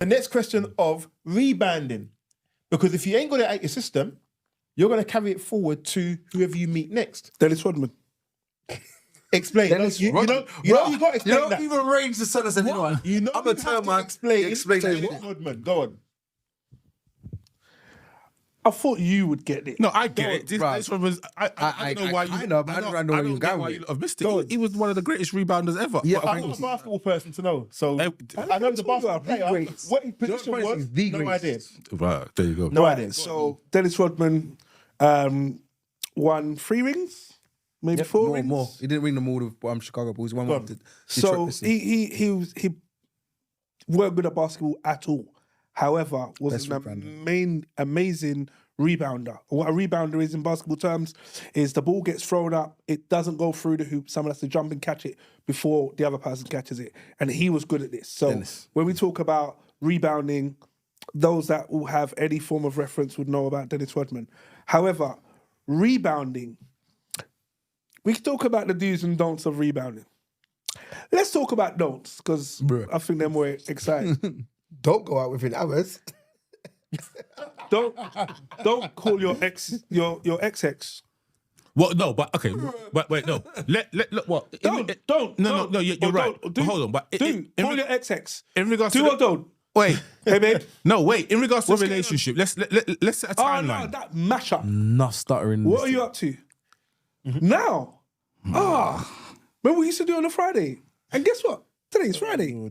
the next question of rebounding. Because if you ain't got it out your system, you're going to carry it forward to whoever you meet next. Dennis Rodman. Explain. You got to explain that. Even range the sentence anyone. You know, I'm you a term have to man. explain Dennis Rodman. Go on. I thought you would get it. No, I get it. This one was. I don't know why you. I know, but I don't know where you're going why with you it. have missed it. He was one of the greatest rebounders ever. Yeah, I'm not a basketball person to know, so I know the basketball player. What his position was, no idea. Right, there you go. No idea. So Dennis Rodman won 3 rings, maybe 4 rings. More. He didn't win them all with Chicago Bulls. He won one with the So Detroit Pistons. he weren't good at basketball at all. However, was an amazing rebounder. What a rebounder is in basketball terms is the ball gets thrown up, it doesn't go through the hoop, someone has to jump and catch it before the other person catches it. And he was good at this. So when we talk about rebounding, those that will have any form of reference would know about Dennis Rodman. However, rebounding, we can talk about the do's and don'ts of rebounding. Let's talk about don'ts, because I think they're more exciting. Don't go out within hours. Don't call your ex your ex. Well, no, but okay, but wait, no. Let what? Don't. No, you're right. But hold on, but call your ex. in regards Do to or don't? Wait, Hey, babe. no, wait. In regards to What's the going on? relationship, let's set a Oh timeline. no, that mashup. Not stuttering. What are you up to now? Remember we used to do on a Friday, and guess what? Today's Friday.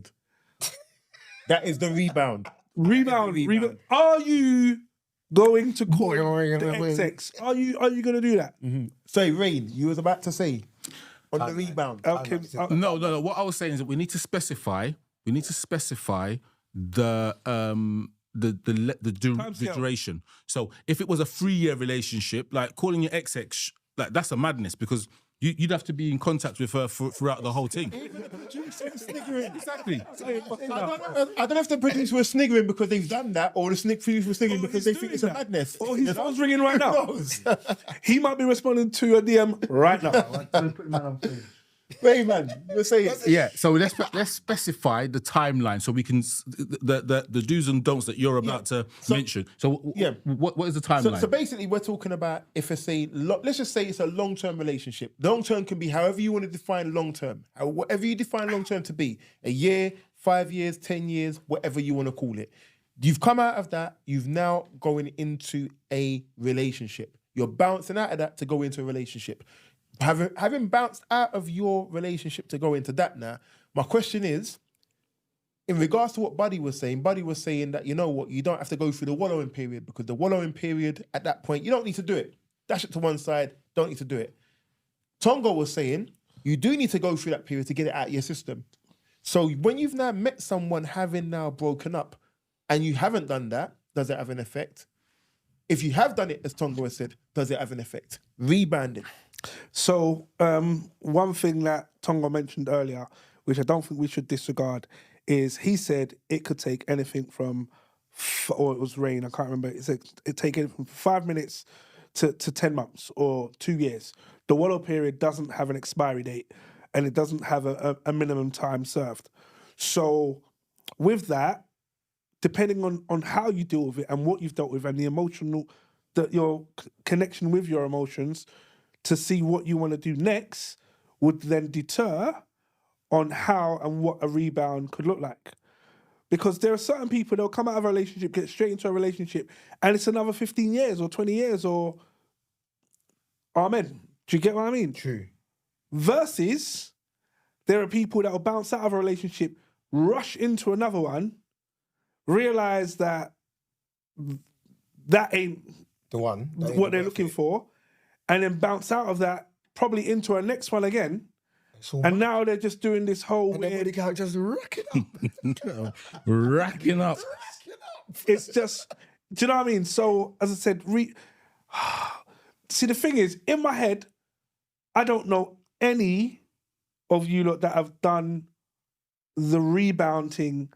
That is the rebound. Rebound. Are you going to call the ex? Are you going to do that? Say, Rain, you was about to say on the rebound. Okay. No. What I was saying is that we need to specify. We need to specify the duration. So if it was a 3-year relationship, like calling your ex, like that's a madness, because you'd have to be in contact with her throughout the whole thing. Exactly. I don't know if the producers were sniggering because they've done that, or the producers were sniggering because they think it's a madness. Oh, his phone's ringing right now. knows? He might be responding to a DM right now. Rain, man, you're saying. Yeah. So let's specify the timeline so we can the do's and don'ts that you're about to mention. So what is the timeline? So basically, we're talking about if it's let's just say it's a long-term relationship. Long-term can be however you want to define long-term. Whatever you define long-term to be, a year, 5 years, 10 years, whatever you want to call it. You've come out of that, you've now going into a relationship. You're bouncing out of that to go into a relationship. Having bounced out of your relationship to go into that now, my question is, in regards to what Buddy was saying that, you know what, you don't have to go through the wallowing period, because the wallowing period at that point, you don't need to do it. Dash it to one side, don't need to do it. Tongo was saying, you do need to go through that period to get it out of your system. So when you've now met someone having now broken up and you haven't done that, does it have an effect? If you have done it, as Tongo has said, does it have an effect? Rebounding. So one thing that Tongo mentioned earlier, which I don't think we should disregard, is he said it could take anything from, or it was Rain, I can't remember, it said it take anything from 5 minutes to 10 months or 2 years. The wallow period doesn't have an expiry date, and it doesn't have a minimum time served. So with that, depending on how you deal with it and what you've dealt with and the emotional, your connection with your emotions, to see what you want to do next would then deter on how and what a rebound could look like. Because there are certain people, they'll come out of a relationship, get straight into a relationship, and it's another 15 years or 20 years or... Amen. Do you get what I mean? True. Versus, there are people that will bounce out of a relationship, rush into another one, realise that ain't The one. what they're looking for, and then bounce out of that probably into a next one again. And now they're just doing this whole And everybody can't just rack it up. Racking up. It's just, do you know what I mean? So, as I said, see, the thing is, in my head, I don't know any of you lot that have done the rebounding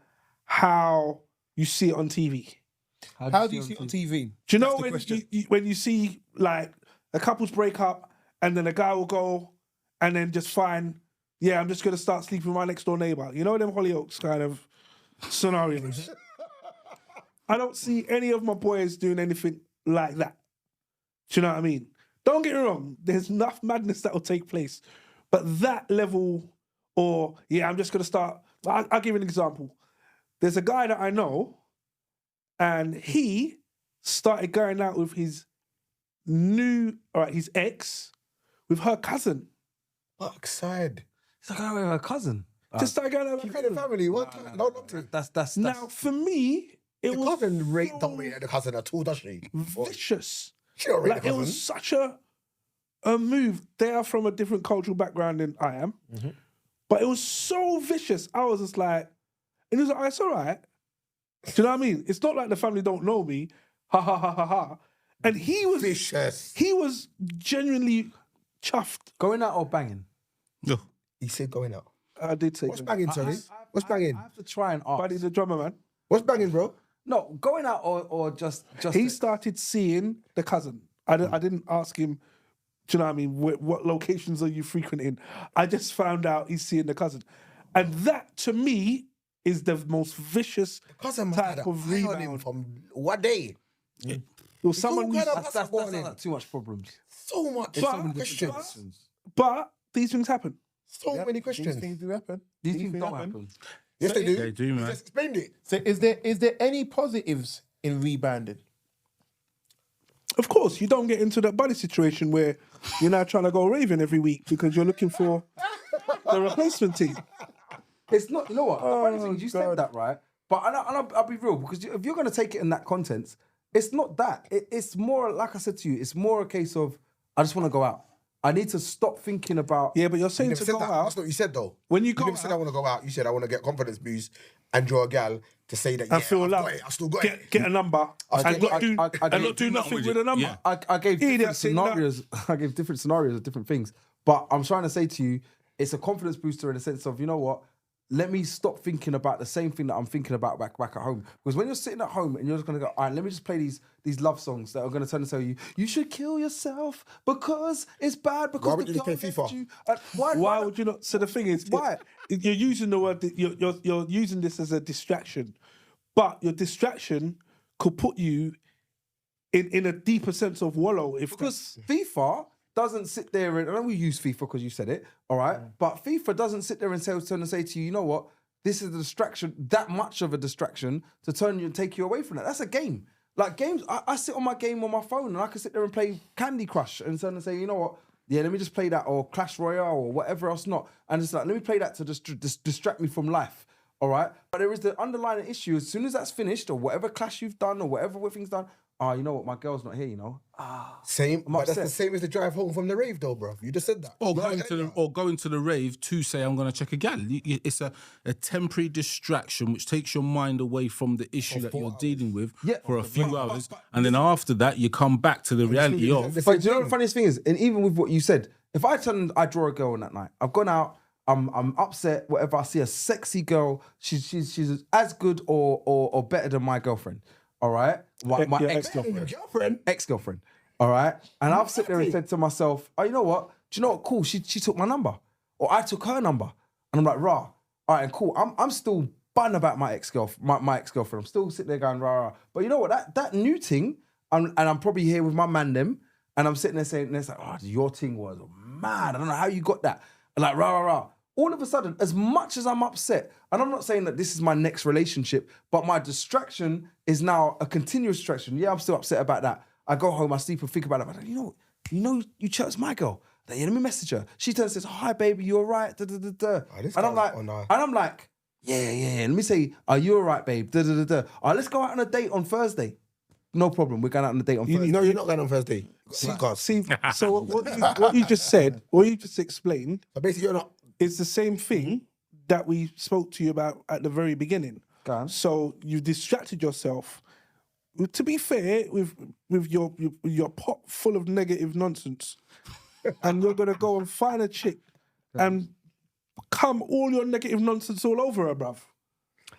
how you see it on TV. How do you see it on TV? Do you know when you see, like, a couples break up and then a guy will go and then just find, I'm just going to start sleeping with my next door neighbour. You know them Hollyoaks kind of scenarios. I don't see any of my boys doing anything like that. Do you know what I mean? Don't get me wrong. There's enough madness that will take place, but that level, or I'm just gonna start. I'll give you an example. There's a guy that I know, and he started going out with his his ex, with her cousin. Backside. It's like going with her cousin. Just started going out with Keep her it in the cousin. family. What? No, not That's Now, for me, it the was cousin so don't rate the cousin at all, does she? vicious. She don't rate Like, the it cousin. was such a move. They are from a different cultural background than I am, but it was so vicious. I was just like, and he was like, "Oh, it's all right." Do you know what I mean? It's not like the family don't know me. Ha ha ha ha ha. And he was Vicious. He was genuinely chuffed. going out or banging. No. He said going out. I did say What's that. banging, sorry? What's banging? I have to try and ask. Buddy, the drummer man. What's banging, bro? No, going out or just. He started seeing the cousin. I didn't ask him. Do you know what I mean? What locations are you frequenting? I just found out he's seeing the cousin, and that to me is the most vicious Cousin must have type had of an eye on him rebound. from what day? There was someone all who's, kind of- That's warning. not too much problems. So much But- questions. but these things happen. So many These questions. things do happen. These things don't happen. Yes, they do. They do, You man. just explained it. So is there any positives in rebounding? Of course, you don't get into that buddy situation where you're now trying to go raving every week because you're looking for the replacement team. It's not. You know what? The funny thing is, you God. said that right, but I'll be real because if you're going to take it in that context, it's not that. It's more like I said to you. It's more a case of I just want to go out. I need to stop thinking about. Yeah, but you're You saying never to said go that. out. That's not what you said, though. When you You go never said I out want to go out. You said I want to get confidence boost and draw a gal to say that, and yeah, feel I've loved, got it. I still got get, it. get a number and still not do, I and get not do it. nothing with with it. a number. Yeah. I gave Idiot different saying that. scenarios. I gave different scenarios of different things. But I'm trying to say to you, it's a confidence booster in the sense of, you know what? Let me stop thinking about the same thing that I'm thinking about back at home. Because when you're sitting at home and you're just gonna go, all right, let me just play these love songs that are gonna turn and tell you, you should kill yourself because it's bad because Why would the you play girl left FIFA? you. Why would you not? So the thing is, Why? you're using the word. You're using this as a distraction, but your distraction could put you in a deeper sense of wallow. If Because FIFA doesn't sit there and I know we use FIFA because you said it, all right. But FIFA doesn't sit there and turn and say to you, you know what? This is a distraction, that much of a distraction to turn you and take you away from that. That's a game. Like games, I sit on my game on my phone and I can sit there and play Candy Crush and turn and say, you know what? Yeah, let me just play that or Clash Royale or whatever else not. And it's like, let me play that to just distract me from life. All right. But there is the underlying issue. As soon as that's finished or whatever clash you've done or whatever thing's done, you know what? My girl's not here, you know. Same, but that's upset. the same as the drive home from the rave, though, bro. You just said that. Or going to the rave to say I'm going to check a gal. It's a temporary distraction which takes your mind away from the issue that you're dealing with for a few hours, and then after that you come back to the reality of. But do you know the funniest thing is, and even with what you said, if I draw a girl on that night, I've gone out, I'm upset, whatever. I see a sexy girl, she's as good or better than my girlfriend. All right, my your ex-girlfriend, Girlfriend. ex-girlfriend. All right, and I've sit there and said to myself, oh, you know what? Do you know what? Cool. She took my number, or I took her number, and I'm like, rah. All right, cool. I'm still bun about my ex-girlfriend. My ex-girlfriend. I'm still sitting there going rah rah. But you know what? That new thing, and I'm probably here with my man them, and I'm sitting there saying, and it's like, oh, your thing was mad. I don't know how you got that. And like rah rah rah. All of a sudden, as much as I'm upset, and I'm not saying that this is my next relationship, but my distraction is now a continuous distraction. Yeah, I'm still upset about that. I go home, I sleep and think about it. But you know, you chose my girl. Then let me message her. She turns and says, "Hi, baby, you all right?" Da, da, da, da. this And I'm guy's like, on a- yeah. Let me say, "Are you all right, babe?" Da, da, da, da. All right, let's go out on a date on Thursday. No problem. We're going out on a date on Thursday. You know you're not going on Thursday. see, so what you just said, what you just explained, So basically, you're not. is the same thing that we spoke to you about at the very beginning. Go on. So you distracted yourself. To be fair, with your pot full of negative nonsense, and you're gonna go and find a chick and come all your negative nonsense all over her, bruv.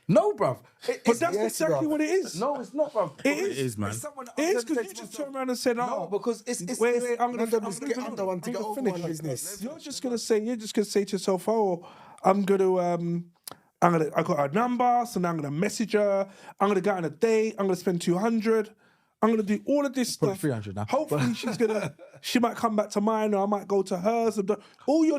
No, bruv. But that's yes, exactly bruv. what it is. No, it's not, bruv. It is, man. It's someone It is I'm gonna because say you to just myself, turned around and said, "Oh, no, because it's wait, I'm gonna Get under one to get over one business. You're just gonna say to yourself, "Oh, I'm gonna I got her number, so now I'm gonna message her. I'm gonna go on a date. I'm gonna spend 200. I'm gonna do all of this Probably stuff. 300 now. Hopefully, she might come back to mine, or I might go to hers. All you're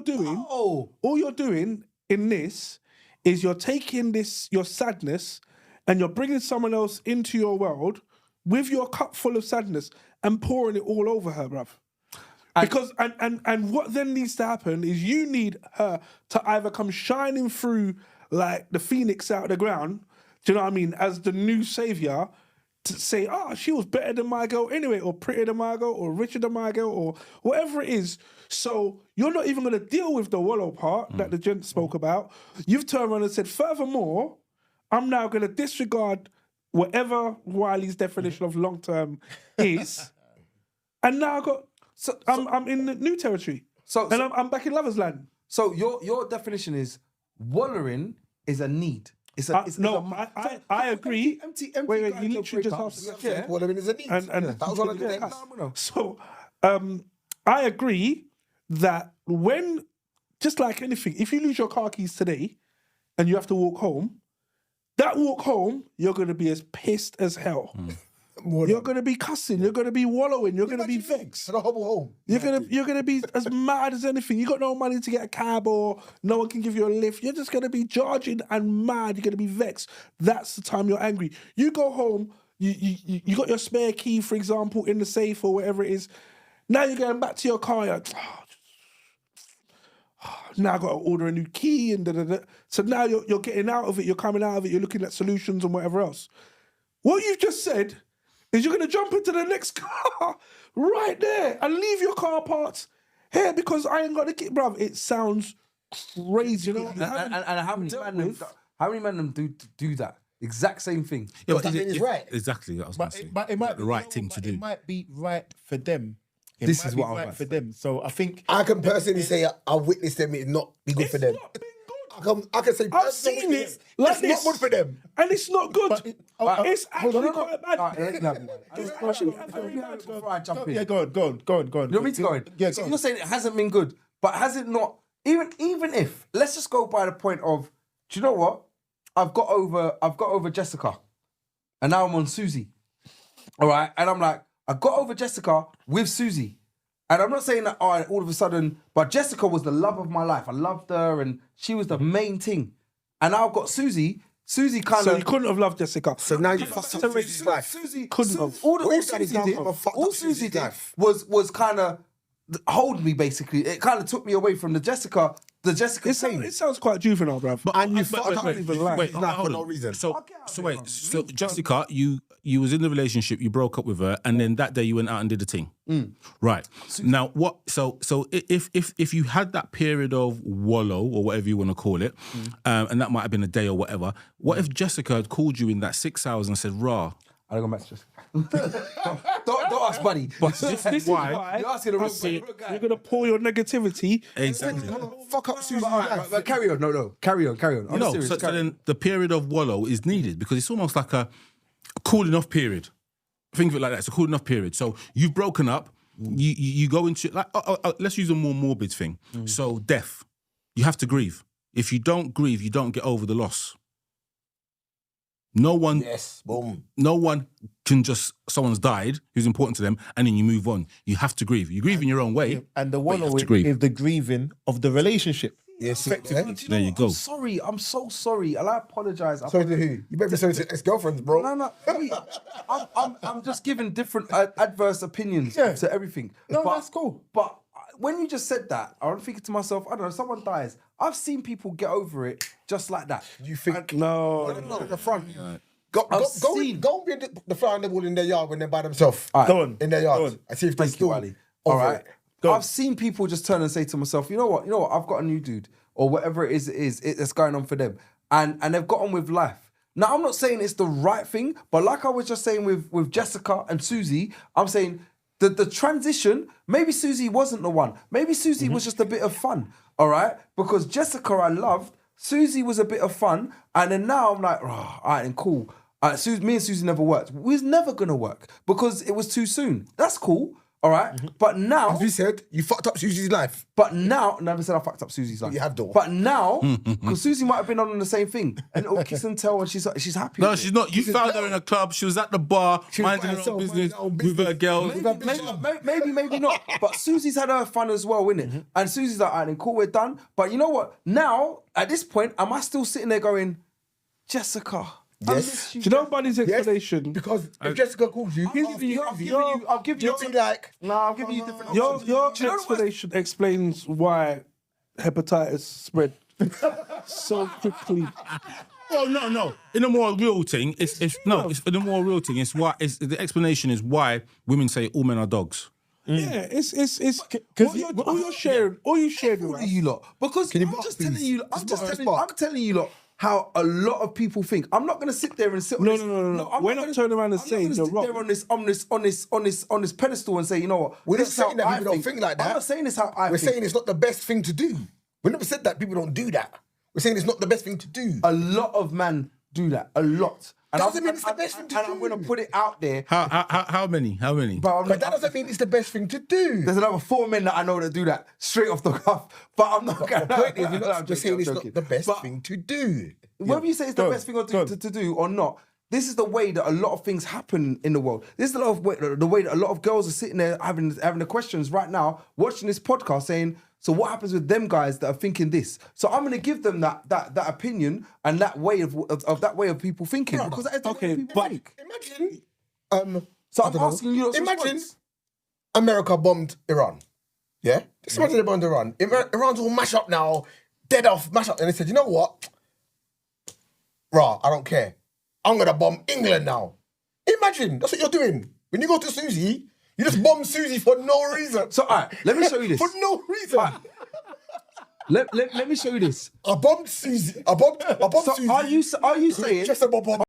doing in this is you're taking your sadness and you're bringing someone else into your world with your cup full of sadness and pouring it all over her, bruv. Because and what then needs to happen is you need her to either come shining through like the phoenix out of the ground, do you know what I mean, as the new savior, to say, she was better than my girl anyway, or prettier than my girl, or richer than my girl, or whatever it is. So you're not even going to deal with the wallow part that the gent spoke about. You've turned around and said, furthermore, I'm now going to disregard whatever Wiley's definition of long term is, and now I'm in the new territory. I'm back in lovers land. So your definition is wallowing is a need. I agree. Empty. Wait, you literally just asked. Yeah. Wallowing is a need. And that was one of the things. No. So, I agree that when, just like anything, if you lose your car keys today and you have to walk home, that walk home, you're going to be as pissed as hell. You're going to be cussing. You're going to be wallowing. You're going to be vexed. And a hobble home. You're gonna be as mad as anything. You got no money to get a cab, or no one can give you a lift. You're just gonna be charging and mad. You're gonna be vexed. That's the time you're angry. You go home. You got your spare key, for example, in the safe or whatever it is. Now you're going back to your car. You're like, now I got to order a new key and da-da-da. So now you're getting out of it. You're coming out of it. You're looking at solutions and whatever else. What you've just said is you're going to jump into the next car right there and leave your car parts here because I ain't got the key. Bruv, it sounds crazy. You know? And how many men do that? Exact same thing. Yeah, But that means it's right. Exactly. I was gonna say. But it might the be right thing to do. It might be right for them. This might is be what I was right about for to say. them. So I think I can personally say I witnessed them. It's not be good for them. Not been good. I can say I've seen it like it's this. not good for them. And it's not good. But it's actually quite bad. Before I jump in. yeah, go on. You want me to go in? Yeah, So go on. you're saying it hasn't been good, but has it not? Even if, let's just go by the point of, do you know what? I've got over Jessica, and now I'm on Susie. All right, and I'm like, I got over Jessica with Susie, and I'm not saying that all of a sudden, but Jessica was the love of my life. I loved her, and she was the main thing. And now I've got Susie. Susie kind So of. you couldn't have loved Jessica. So now you fucked up Susie's life. Susie Couldn't have. all Susie did was kind of hold me basically. It kind of took me away from the Jessica pain. It sounds quite juvenile, bruv. And you But- fucked but- up wait, Susie's wait, life for hold no on. reason. So Jessica, you was in the relationship, you broke up with her, and then that day you went out and did the thing. Right. Now what? So if you had that period of wallow or whatever you want to call it, and that might have been a day or whatever. What if Jessica had called you in that 6 hours and said, "Rah"? I don't go back to Jessica. don't ask, buddy. But this is why. You're asking the wrong See, person. You're gonna pour your negativity. Exactly. Fuck up Susie's But life. carry on. No. Carry on. I'm No, serious. so carry on. then the period of wallow is needed because it's almost like a cooling off period. Think of it like that. It's a cooling off period. So you've broken up. You go into like let's use a more morbid thing. So death, you have to grieve. If you don't grieve, you don't get over the loss. No one can just someone's died who's important to them and then you move on. You have to grieve. You grieve in your own way. and the but you wallow have to grieve. is the grieving of the relationship. Yes, Effectively. There you go. I'm sorry. I'm so sorry. And I apologize. Sorry to who? You better be sorry to ex-girlfriends, bro. No. Wait. I'm just giving different adverse opinions to everything. No, But- that's cool. But when you just said that, I'm thinking to myself, I don't know, someone dies. I've seen people get over it just like that. You think? No. In the front. Go seen- and be the fly on the wall in their yard when they're by themselves. Go on. In their Go yard. on. I see if they Thank you, still Ali. over All right. it. I've seen people just turn and say to myself, you know what, I've got a new dude or whatever it is that's going on for them. And they've got on with life. Now, I'm not saying it's the right thing, but like I was just saying with Jessica and Susie, I'm saying the transition, maybe Susie wasn't the one. Maybe Susie was just a bit of fun, all right? Because Jessica I loved, Susie was a bit of fun, and then now I'm like, all right, and cool. Me and Susie never worked. We was never going to work because it was too soon. That's cool. All right, but now, As we said, you fucked up Susie's life. but now, never said I fucked up Susie's life. You have though. But now, because Susie might have been on the same thing, and it'll kiss and tell, and she's happy. No, with she's it. not. You found her in a club. She was at the bar, minding her own business with her girls. Maybe not. But Susie's had her fun as well, innit? And Susie's like, all right, then cool, we're done. But you know what? Now, at this point, am I still sitting there going, Jessica? I Yes. miss you. Do you know Buddy's explanation? Because if Jessica calls you, I'll give you. you'll be like, I'll give you different. Your options. Do you know what? explanation explains why hepatitis spread so quickly. Oh no. In a more real thing, it's in a more real thing. It's why. It's the explanation is why women say all men are dogs. Yeah, it's because all you're sharing with us. You lot, because you I'm bark, just please? telling you. Just I'm telling you lot how a lot of people think. I'm not gonna sit there and sit. On No, this, no. I'm We're not not gonna- turning around and I'm saying not you're gonna sit wrong. there on this pedestal and say, you know what? We're not this is how saying that I people don't think like that. I'm not saying this how I we're think. saying it's not the best thing to do. We never said that people don't do that. We're saying it's not the best thing to do. A lot of men do that. A lot. And Doesn't mean it's the best thing to I'm do. going to put it out there. How many? But But that doesn't mean it's the best thing to do. there's another 4 men that I know that do that straight off the cuff. But I'm not going The point is, we're saying it's not the best thing to do. Whether you say it's the Go best thing on. to do or not, this is the way that a lot of things happen in the world. This is the way that a lot of girls are sitting there having the questions right now, watching this podcast, saying, "So what happens with them guys that are thinking this?" So I'm going to give them that opinion and that way of that way of people thinking, because that is the way people think. Imagine. So I I'm don't know. asking you lot's Imagine response. America bombed Iran. Yeah? Just imagine they bombed Iran. Iran's all mash up now, dead off, mash up. And they said, you know what? Rah, I don't care. I'm going to bomb England now. Imagine, that's what you're doing. When you go to Susie, you just bomb Susie for no reason. So, all right, let me show you this. For no reason. Let me show you this. I bombed Susie. I bombed So Susie. are you saying? Just about bomb.